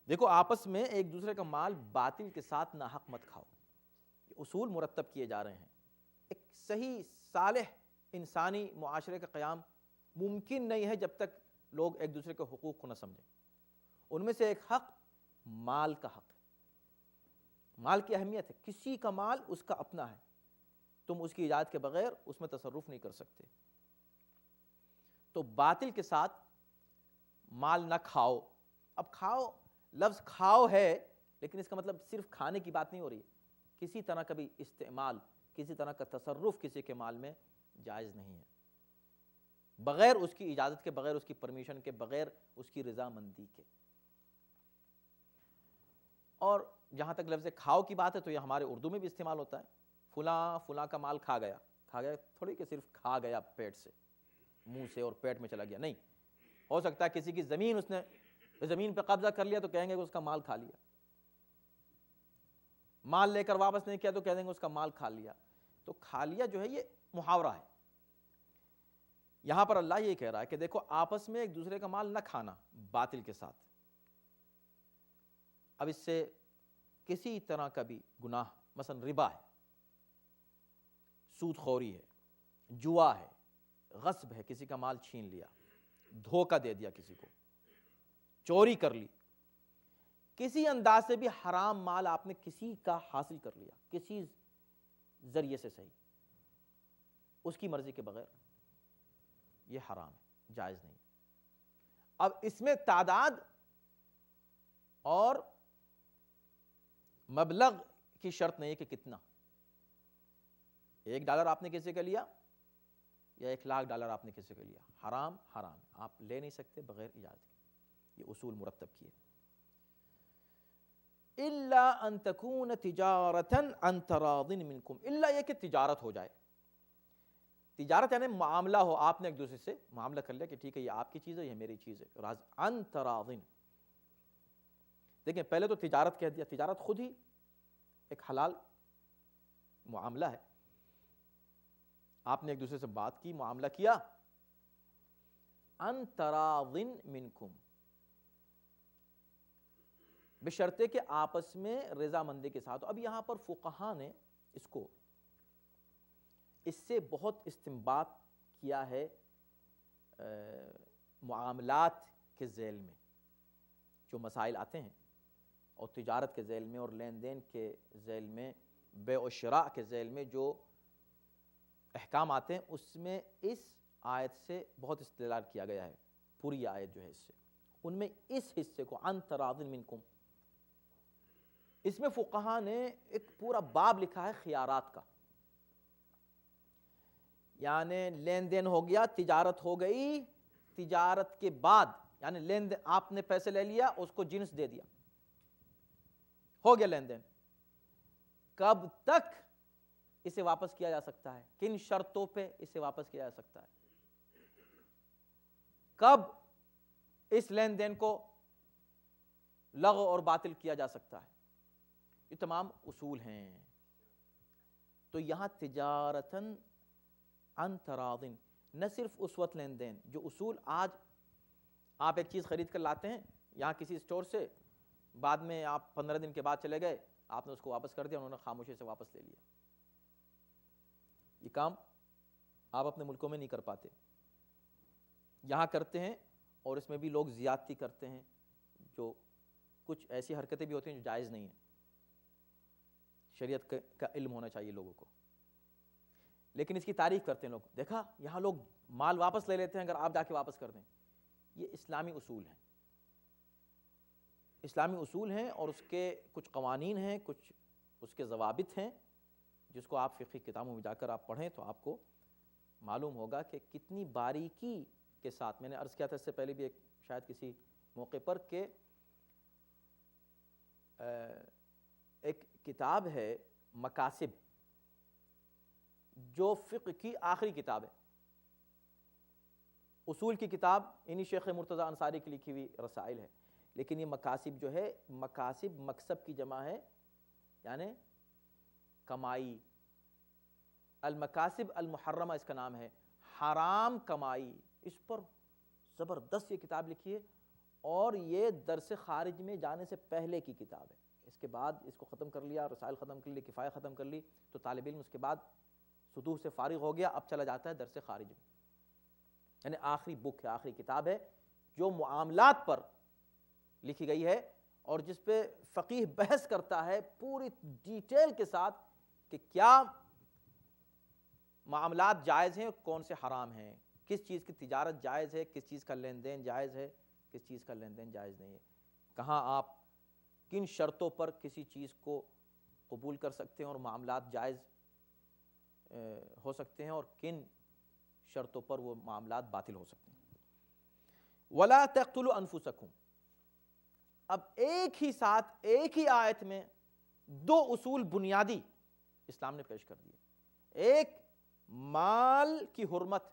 A: دیکھو آپس میں ایک دوسرے کا مال باطل کے ساتھ ناحق مت کھاؤ. یہ اصول مرتب کیے جا رہے ہیں. ایک صحیح صالح انسانی معاشرے کا قیام ممکن نہیں ہے جب تک لوگ ایک دوسرے کے حقوق کو نہ سمجھیں. ان میں سے ایک حق مال کا حق ہے. مال کی اہمیت ہے. کسی کا مال اس کا اپنا ہے، تم اس کی اجازت کے بغیر اس میں تصرف نہیں کر سکتے. تو باطل کے ساتھ مال نہ کھاؤ. اب کھاؤ، لفظ کھاؤ ہے لیکن اس کا مطلب صرف کھانے کی بات نہیں ہو رہی. کسی طرح کا بھی استعمال، کسی طرح کا تصرف کسی کے مال میں جائز نہیں ہے، بغیر اس کی اجازت کے، بغیر اس کی پرمیشن کے، بغیر اس کی رضامندی کے. اور جہاں تک لفظ کھاؤ کی بات ہے تو یہ ہمارے اردو میں بھی استعمال ہوتا ہے. فلاں فلاں کا مال کھا گیا. کھا گیا تھوڑی کہ صرف کھا گیا پیٹ سے، منہ سے اور پیٹ میں چلا گیا، نہیں. ہو سکتا ہے کسی کی زمین، اس نے زمین پہ قبضہ کر لیا تو کہیں گے کہ اس کا مال کھا لیا. مال لے کر واپس نہیں کیا تو کہہ دیں گے اس کا مال کھا لیا. تو کھا لیا جو ہے یہ محاورہ ہے. یہاں پر اللہ یہ کہہ رہا ہے کہ دیکھو آپس میں ایک دوسرے کا مال نہ کھانا باطل کے ساتھ. اب اس سے کسی طرح کا بھی گناہ، مثلا ربا ہے، سود خوری ہے، جوا ہے، غصب ہے، کسی کا مال چھین لیا، دھوکہ دے دیا کسی کو، چوری کر لی، کسی انداز سے بھی حرام مال آپ نے کسی کا حاصل کر لیا، کسی ذریعے سے صحیح، اس کی مرضی کے بغیر، یہ حرام ہے، جائز نہیں. اب اس میں تعداد اور مبلغ کی شرط نہیں ہے کہ کتنا. $1 آپ نے کسی کا لیا یا $1,00,000 آپ نے کسی کا لیا، حرام حرام، آپ لے نہیں سکتے بغیر اجازت کے. یہ اصول مرتب کیے. الا ان تکون تجارتا عن تراض منکم، الا یہ کہ تجارت ہو جائے. تجارت یعنی معاملہ ہو، آپ نے ایک دوسرے سے معاملہ کر لیا کہ ٹھیک ہے یہ آپ کی چیز ہے، یہ میری چیز ہے. راز عن تراض. دیکھیں پہلے تو تجارت کہہ دیا، تجارت خود ہی ایک حلال معاملہ ہے. آپ نے ایک دوسرے سے بات کی، معاملہ کیا. عن تراض منکم، بشرطے کہ آپس میں رضامندی کے ساتھ. اب یہاں پر فقہا نے اس سے بہت استنباط کیا ہے معاملات کے ذیل میں جو مسائل آتے ہیں، اور تجارت کے ذیل میں اور لین دین کے ذیل میں، بیع و شراء کے ذیل میں جو احکام آتے ہیں، اس میں اس آیت سے بہت استدلال کیا گیا ہے. پوری آیت جو ہے اس سے، ان میں اس حصے کو عن تراض منکم، اس میں فقہا نے ایک پورا باب لکھا ہے خیارات کا. یعنی لین دین ہو گیا، تجارت ہو گئی، تجارت کے بعد یعنی لین دین، آپ نے پیسے لے لیا، اس کو جنس دے دیا، ہو گیا لین دین. کب تک اسے واپس کیا جا سکتا ہے؟ کن شرطوں پہ اسے واپس کیا جا سکتا ہے؟ کب اس لین دین کو لغو اور باطل کیا جا سکتا ہے؟ یہ تمام اصول ہیں. تو یہاں تجارتاً عن تراض، نہ صرف اس وقت لین دین جو اصول آج آپ ایک چیز خرید کر لاتے ہیں یہاں کسی اسٹور سے، بعد میں آپ 15 دن کے بعد چلے گئے، آپ نے اس کو واپس کر دیا، انہوں نے خاموشی سے واپس لے لیا. یہ کام آپ اپنے ملکوں میں نہیں کر پاتے، یہاں کرتے ہیں، اور اس میں بھی لوگ زیادتی کرتے ہیں، جو کچھ ایسی حرکتیں بھی ہوتی ہیں جو جائز نہیں ہیں. شریعت کا علم ہونا چاہیے لوگوں کو، لیکن اس کی تعریف کرتے ہیں لوگ. دیکھا یہاں لوگ مال واپس لے لیتے ہیں اگر آپ جا کے واپس کر دیں. یہ اسلامی اصول ہیں، اسلامی اصول ہیں، اور اس کے کچھ قوانین ہیں، کچھ اس کے ضوابط ہیں، جس کو آپ فقہی کتابوں میں جا کر آپ پڑھیں تو آپ کو معلوم ہوگا کہ کتنی باریکی کے ساتھ. میں نے عرض کیا تھا اس سے پہلے بھی شاید کسی موقع پر کہ ایک کتاب ہے مکاسب، جو فقہ کی آخری کتاب ہے. اصول کی کتاب انہی شیخ مرتضی انصاری کی لکھی ہوئی رسائل ہے، لیکن یہ مکاسب جو ہے، مکاسب مکسب کی جمع ہے، یعنی کمائی. المکاسب المحرمہ اس کا نام ہے، حرام کمائی. اس پر زبردست یہ کتاب لکھی ہے، اور یہ درس خارج میں جانے سے پہلے کی کتاب ہے. اس کے بعد اس کو ختم کر لیا، رسائل ختم کر لی، کفایہ ختم کر لی، تو طالب علم اس کے بعد سطوح سے فارغ ہو گیا، اب چلا جاتا ہے درس خارج میں. یعنی آخری بک ہے، آخری کتاب ہے جو معاملات پر لکھی گئی ہے، اور جس پہ فقیہ بحث کرتا ہے پوری ڈیٹیل کے ساتھ کہ کیا معاملات جائز ہیں، کون سے حرام ہیں، کس چیز کی تجارت جائز ہے، کس چیز کا لین دین جائز ہے، کس چیز کا لین دین جائز نہیں ہے، کہاں آپ کن شرطوں پر کسی چیز کو قبول کر سکتے ہیں اور معاملات جائز ہو سکتے ہیں، اور کن شرطوں پر وہ معاملات باطل ہو سکتے ہیں. وَلَا تَقْتُلُوا أَنفُسَكُمْ. اب ایک ہی ساتھ ایک ہی آیت میں دو اصول بنیادی اسلام نے پیش کر دیے. ایک مال کی حرمت،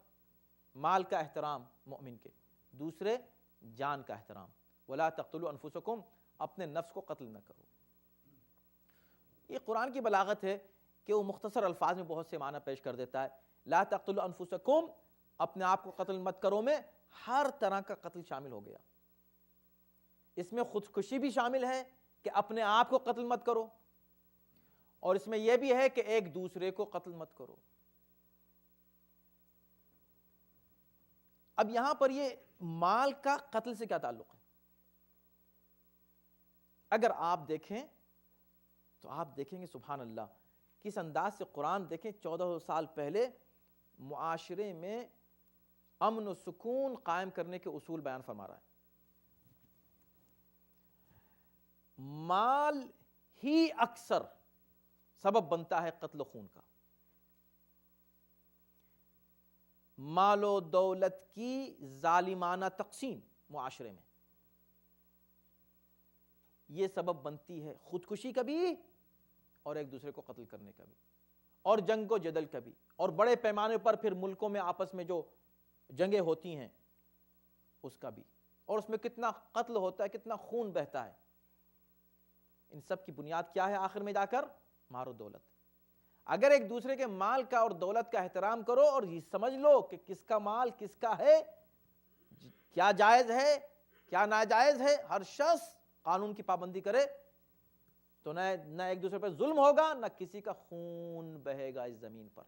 A: مال کا احترام مومن کے، دوسرے جان کا احترام. وَلَا تَقْتُلُوا أَنفُسَكُمْ، اپنے نفس کو قتل نہ کرو. یہ قرآن کی بلاغت ہے کہ وہ مختصر الفاظ میں بہت سے معنی پیش کر دیتا ہے. لا تقتلوا انفسکم، اپنے آپ کو قتل مت کرو میں ہر طرح کا قتل شامل ہو گیا. اس میں خودکشی بھی شامل ہے کہ اپنے آپ کو قتل مت کرو، اور اس میں یہ بھی ہے کہ ایک دوسرے کو قتل مت کرو. اب یہاں پر یہ مال کا قتل سے کیا تعلق ہے؟ اگر آپ دیکھیں تو آپ دیکھیں گے سبحان اللہ کس انداز سے قرآن، دیکھیں 1400 سال پہلے معاشرے میں امن و سکون قائم کرنے کے اصول بیان فرما رہا ہے. مال ہی اکثر سبب بنتا ہے قتل و خون کا. مال و دولت کی ظالمانہ تقسیم معاشرے میں یہ سبب بنتی ہے خودکشی کا بھی، اور ایک دوسرے کو قتل کرنے کا بھی، اور جنگ و جدل کا بھی، اور بڑے پیمانے پر پھر ملکوں میں آپس میں جو جنگیں ہوتی ہیں اس کا بھی، اور اس میں کتنا قتل ہوتا ہے، کتنا خون بہتا ہے. ان سب کی بنیاد کیا ہے آخر میں جا کر؟ مال و دولت. اگر ایک دوسرے کے مال کا اور دولت کا احترام کرو اور یہ سمجھ لو کہ کس کا مال کس کا ہے، کیا جائز ہے کیا ناجائز ہے، ہر شخص قانون کی پابندی کرے تو نہ ایک دوسرے پہ ظلم ہوگا، نہ کسی کا خون بہے گا اس زمین پر.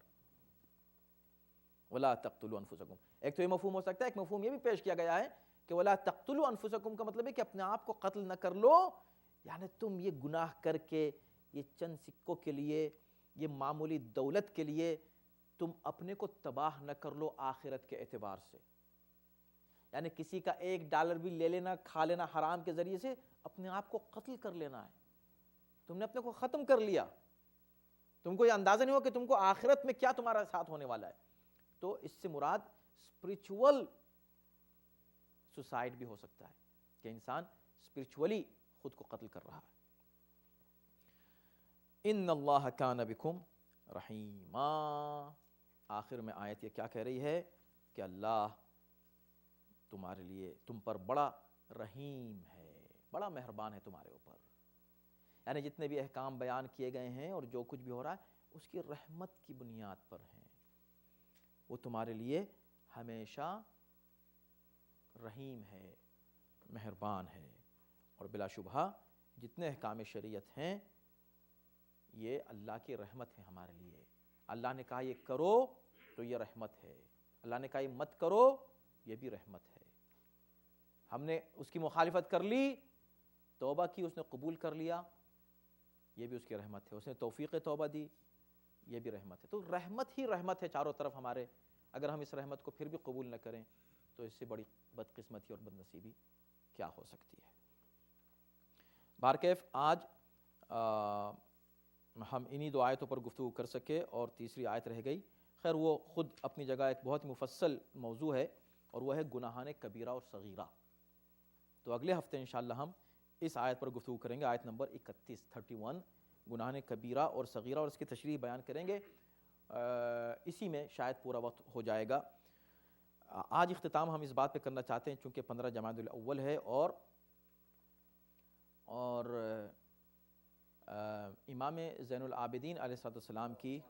A: وَلَا تَقْتُلُوا أَنفُسَكُمْ. ایک تو یہ مفہوم ہو سکتا ہے، ایک مفہوم یہ بھی پیش کیا گیا ہے کہ وَلَا تَقْتُلُوا أَنفُسَكُمْ کا مطلب ہے کہ اپنے آپ کو قتل نہ کر لو، یعنی تم یہ گناہ کر کے، یہ چند سکوں کے لیے، یہ معمولی دولت کے لیے تم اپنے کو تباہ نہ کر لو آخرت کے اعتبار سے. یعنی کسی کا $1 بھی لے لینا، کھا لینا حرام کے ذریعے سے، اپنے آپ کو قتل کر لینا ہے. تم نے اپنے کو ختم کر لیا، تم کو یہ اندازہ نہیں ہو کہ تم کو آخرت میں کیا تمہارا ساتھ ہونے والا ہے. تو اس سے مراد اسپریچول سوسائڈ بھی ہو سکتا ہے کہ انسان اسپریچولی خود کو قتل کر رہا ہے. ان اللہ کان بکم رحیما. آخر میں آیت یہ کیا کہہ رہی ہے کہ اللہ تمہارے لیے، تم پر بڑا رحیم ہے، بڑا مہربان ہے تمہارے اوپر. یعنی جتنے بھی احکام بیان کیے گئے ہیں اور جو کچھ بھی ہو رہا ہے اس کی رحمت کی بنیاد پر ہیں. وہ تمہارے لیے ہمیشہ رحیم ہے، مہربان ہے. اور بلا شبہ جتنے احکام شریعت ہیں یہ اللہ کی رحمت ہے ہمارے لیے. اللہ نے کہا یہ کرو تو یہ رحمت ہے، اللہ نے کہا یہ مت کرو یہ بھی رحمت ہے. ہم نے اس کی مخالفت کر لی، توبہ کی، اس نے قبول کر لیا، یہ بھی اس کی رحمت ہے. اس نے توفیق توبہ دی، یہ بھی رحمت ہے. تو رحمت ہی رحمت ہے چاروں طرف ہمارے. اگر ہم اس رحمت کو پھر بھی قبول نہ کریں تو اس سے بڑی بدقسمتی اور بدنصیبی کیا ہو سکتی ہے. بہرکیف آج ہم انہی 2 آیتوں پر گفتگو کر سکے اور تیسری آیت رہ گئی. خیر وہ خود اپنی جگہ ایک بہت مفصل موضوع ہے اور وہ ہے گناہان کبیرہ اور صغیرہ. تو اگلے ہفتے انشاءاللہ ہم اس آیت پر گفتگو کریں گے، آیت نمبر 31 گناہان کبیرہ اور صغیرہ، اور اس کی تشریح بیان کریں گے. اسی میں شاید پورا وقت ہو جائے گا. آج اختتام ہم اس بات پہ کرنا چاہتے ہیں چونکہ 15 جمادی الاول ہے اور امام زین العابدین علیہ السلام کی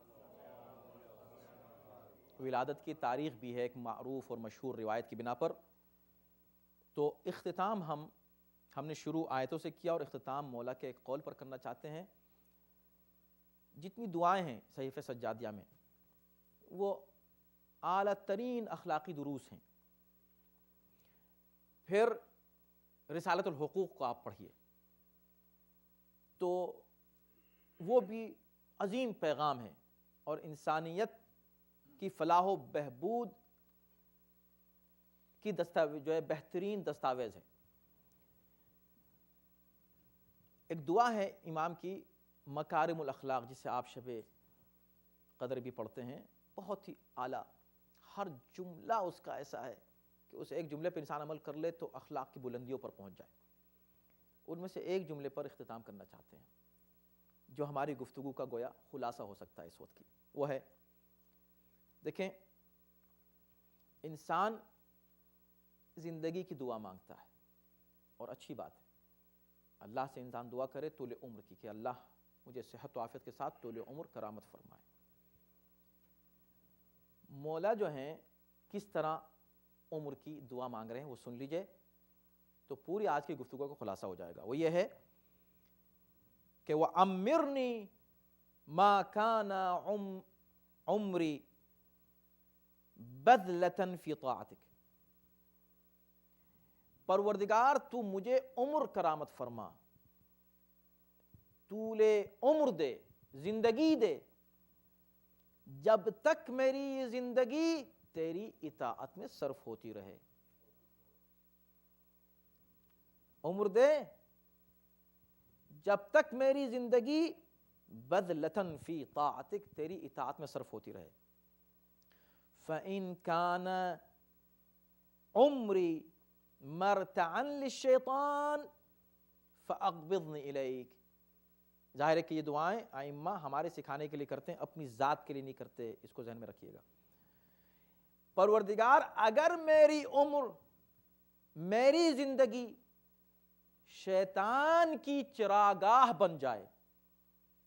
A: ولادت کی تاریخ بھی ہے ایک معروف اور مشہور روایت کی بنا پر. تو اختتام ہم نے شروع آیتوں سے کیا اور اختتام مولا کے ایک قول پر کرنا چاہتے ہیں. جتنی دعائیں ہیں صحیفہ سجادیہ میں وہ اعلیٰ ترین اخلاقی دروس ہیں. پھر رسالۃ الحقوق کو آپ پڑھیے تو وہ بھی عظیم پیغام ہے اور انسانیت کی فلاح و بہبود کی دستاویز جو ہے بہترین دستاویز ہے. ایک دعا ہے امام کی مکارم الاخلاق جسے آپ شب قدر بھی پڑھتے ہیں، بہت ہی اعلیٰ، ہر جملہ اس کا ایسا ہے کہ اس ایک جملے پر انسان عمل کر لے تو اخلاق کی بلندیوں پر پہنچ جائے. ان میں سے ایک جملے پر اختتام کرنا چاہتے ہیں جو ہماری گفتگو کا گویا خلاصہ ہو سکتا ہے اس وقت کی. وہ ہے، دیکھیں انسان زندگی کی دعا مانگتا ہے اور اچھی بات ہے، اللہ سے انسان دعا کرے طول عمر کی کہ اللہ مجھے صحت و عافیت کے ساتھ طول عمر کرامت فرمائے. مولا جو ہیں کس طرح عمر کی دعا مانگ رہے ہیں وہ سن لیجئے تو پوری آج کی گفتگو کا خلاصہ ہو جائے گا. وہ یہ ہے کہ وَأَمِّرْنِي مَا كَانَ عُمْرِي بَذْلَةً فِي طَاعَتِكَ. پروردگار تو مجھے عمر کرامت فرما، طول عمر دے، زندگی دے، جب تک میری یہ زندگی تیری اطاعت میں صرف ہوتی رہے. عمر دے جب تک میری زندگی بذلتاً فی طاعتک تیری اطاعت میں صرف ہوتی رہے. فَإِن كَانَ عُمْرِي مَرْتَعًا لِلشَّيْطَانِ فَأَقْبِضْنِ إِلَيْكَ. ظاہر ہے کہ یہ دعائیں ائمہ ہمارے سکھانے کے لیے کرتے ہیں، اپنی ذات کے لیے نہیں کرتے، اس کو ذہن میں رکھیے گا. پروردگار اگر میری عمر، میری زندگی شیطان کی چراگاہ بن جائے،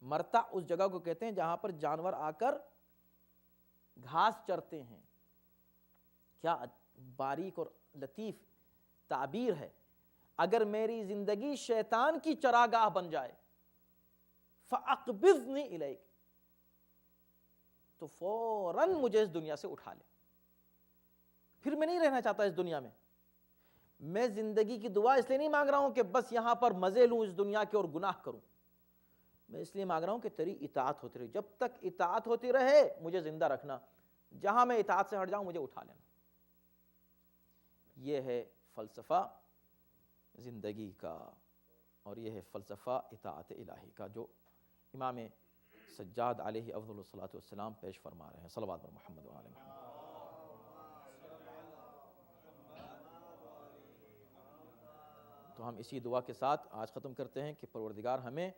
A: مرتا اس جگہ کو کہتے ہیں جہاں پر جانور آ کر گھاس چرتے ہیں. کیا باریک اور لطیف تعبیر ہے. اگر میری زندگی شیطان کی چراگاہ بن جائے فَأَقْبِضْنِي إِلَيْكَ، تو فوراً مجھے اس دنیا سے اٹھا لے، پھر میں نہیں رہنا چاہتا اس دنیا میں۔ میں زندگی کی دعا اس لیے نہیں مانگ رہا ہوں کہ بس یہاں پر مزے لوں اس دنیا کے اور گناہ کروں، میں اس لیے مانگ رہا ہوں کہ تیری اطاعت ہوتی رہے، جب تک اطاعت ہوتی رہے مجھے زندہ رکھنا، جہاں میں اطاعت سے ہٹ جاؤں مجھے اٹھا لینا۔ یہ ہے فلسفہ زندگی کا، اور یہ ہے فلسفہ اطاعت الہی کا جو امام سجاد علیہ افضل الصلاۃ والسلام پیش فرما رہے ہیں۔ صلوات بر محمد و آل محمد۔ تو ہم اسی دعا کے ساتھ آج ختم کرتے ہیں کہ پروردگار ہمیں